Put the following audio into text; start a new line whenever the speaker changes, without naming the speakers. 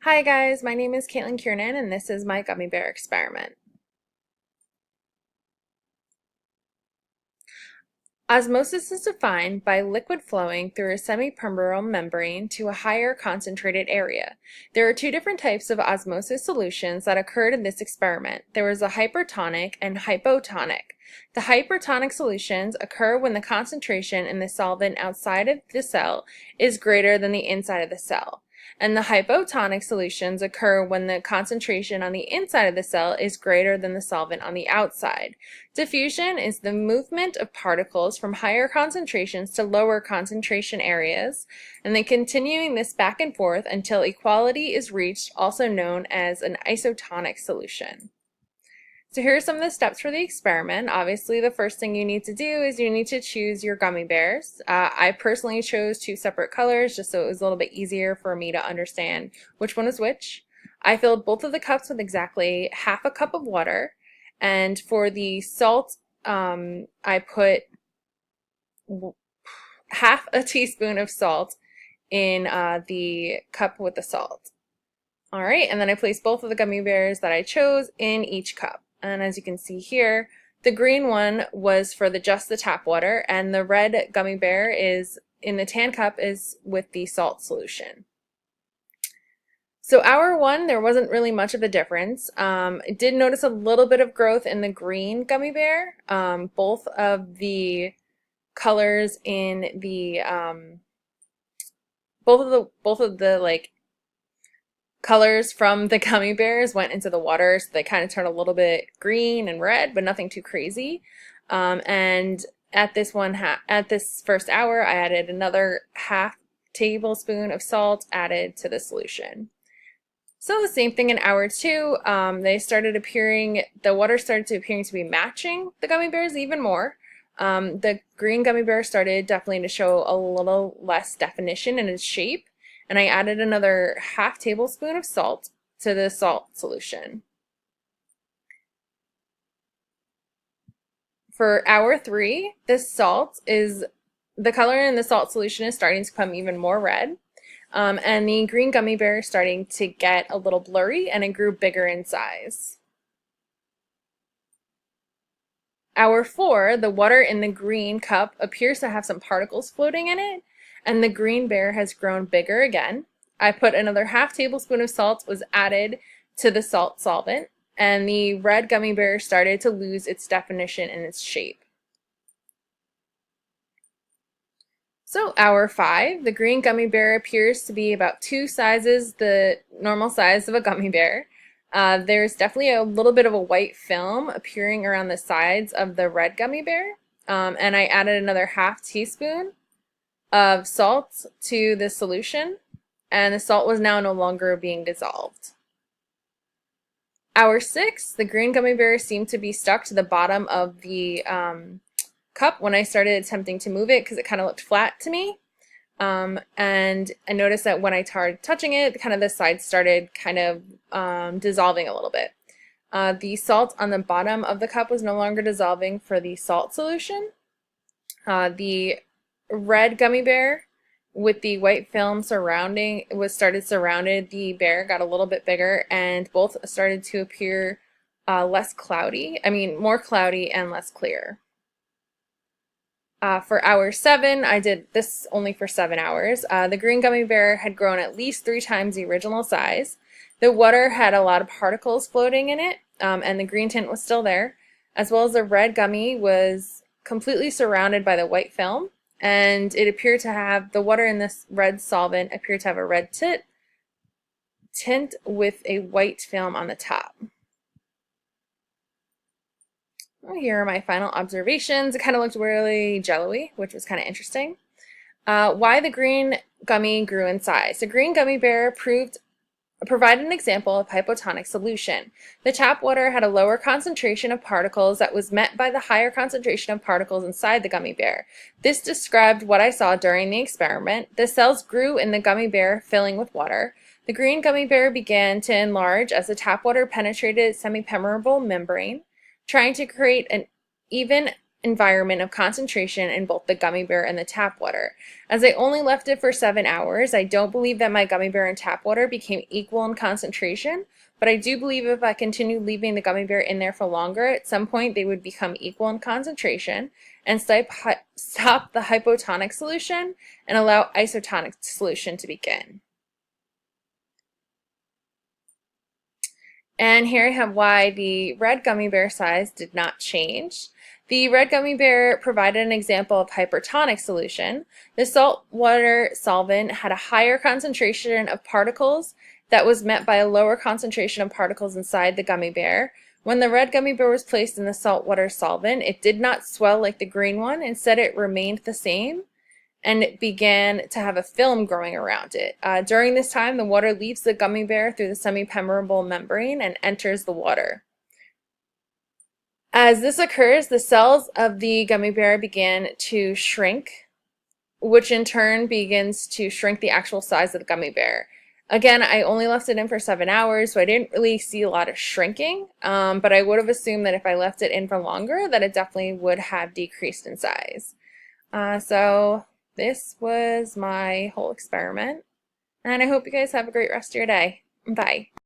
Hi guys, my name is Caitlin Kiernan and this is my gummy bear experiment. Osmosis is defined by liquid flowing through a semipermeable membrane to a higher concentrated area. There are two different types of osmosis solutions that occurred in this experiment. There was a hypertonic and hypotonic. The hypertonic solutions occur when the concentration in the solvent outside of the cell is greater than the inside of the cell. And the hypotonic solutions occur when the concentration on the inside of the cell is greater than the solvent on the outside. Diffusion is the movement of particles from higher concentrations to lower concentration areas, and then continuing this back and forth until equality is reached, also known as an isotonic solution. So here are some of the steps for the experiment. Obviously, the first thing you need to do is you need to choose your gummy bears. I personally chose two separate colors just so it was a little bit easier for me to understand which one was which. I filled both of the cups with exactly half a cup of water, and for the salt, I put half a teaspoon of salt in the cup with the salt. All right, and then I placed both of the gummy bears that I chose in each cup. And as you can see here, the green one was for just the tap water, and the red gummy bear is in the tan cup is with the salt solution. So hour one, there wasn't really much of a difference. I did notice a little bit of growth in the green gummy bear. Both of the colors in the both of the like colors from the gummy bears went into the water, so they kind of turned a little bit green and red, but nothing too crazy. And at this first hour, I added another half tablespoon of salt added to the solution. So the same thing in hour two. The water started to appearing to be matching the gummy bears even more. The green gummy bear started definitely to show a little less definition in its shape, and I added another half tablespoon of salt to the salt solution. For hour three, the color in the salt solution is starting to become even more red, and the green gummy bear is starting to get a little blurry, and it grew bigger in size. Hour four, the water in the green cup appears to have some particles floating in it, and the green bear has grown bigger again. I put another half tablespoon of salt was added to the salt solvent, and the red gummy bear started to lose its definition and its shape. So hour five, the green gummy bear appears to be about two sizes the normal size of a gummy bear. There's definitely a little bit of a white film appearing around the sides of the red gummy bear, and I added another half teaspoon of salt to the solution, and the salt was now no longer being dissolved. Hour six, the green gummy bear seemed to be stuck to the bottom of the cup when I started attempting to move it because it kind of looked flat to me. And I noticed that when I started touching it, kind of the sides started kind of dissolving a little bit. The salt on the bottom of the cup was no longer dissolving for the salt solution. The red gummy bear with the white film surrounded the bear, got a little bit bigger, and both started to appear more cloudy and less clear. For hour seven, I did this only for 7 hours. The green gummy bear had grown at least 3 times the original size. The water had a lot of particles floating in it, and the green tint was still there, as well as the red gummy was completely surrounded by the white film, and it appeared to have the water in this red solvent appeared to have a red tint with a white film on the top. Here are my final observations. It kind of looked really jello-y, which was kind of interesting. Why the green gummy grew in size. The green gummy bear provided an example of hypotonic solution. The tap water had a lower concentration of particles that was met by the higher concentration of particles inside the gummy bear. This described what I saw during the experiment. The cells grew in the gummy bear, filling with water. The green gummy bear began to enlarge as the tap water penetrated its semipermeable membrane, trying to create an even environment of concentration in both the gummy bear and the tap water. As I only left it for 7 hours, I don't believe that my gummy bear and tap water became equal in concentration, but I do believe if I continued leaving the gummy bear in there for longer, at some point they would become equal in concentration and stop the hypotonic solution and allow isotonic solution to begin. And here I have why the red gummy bear size did not change. The red gummy bear provided an example of hypertonic solution. The saltwater solvent had a higher concentration of particles that was met by a lower concentration of particles inside the gummy bear. When the red gummy bear was placed in the saltwater solvent, it did not swell like the green one. Instead, it remained the same, and it began to have a film growing around it. During this time, the water leaves the gummy bear through the semipermeable membrane and enters the water. As this occurs, the cells of the gummy bear begin to shrink, which in turn begins to shrink the actual size of the gummy bear. Again, I only left it in for 7 hours, so I didn't really see a lot of shrinking, but I would have assumed that if I left it in for longer, that it definitely would have decreased in size. So this was my whole experiment, and I hope you guys have a great rest of your day. Bye.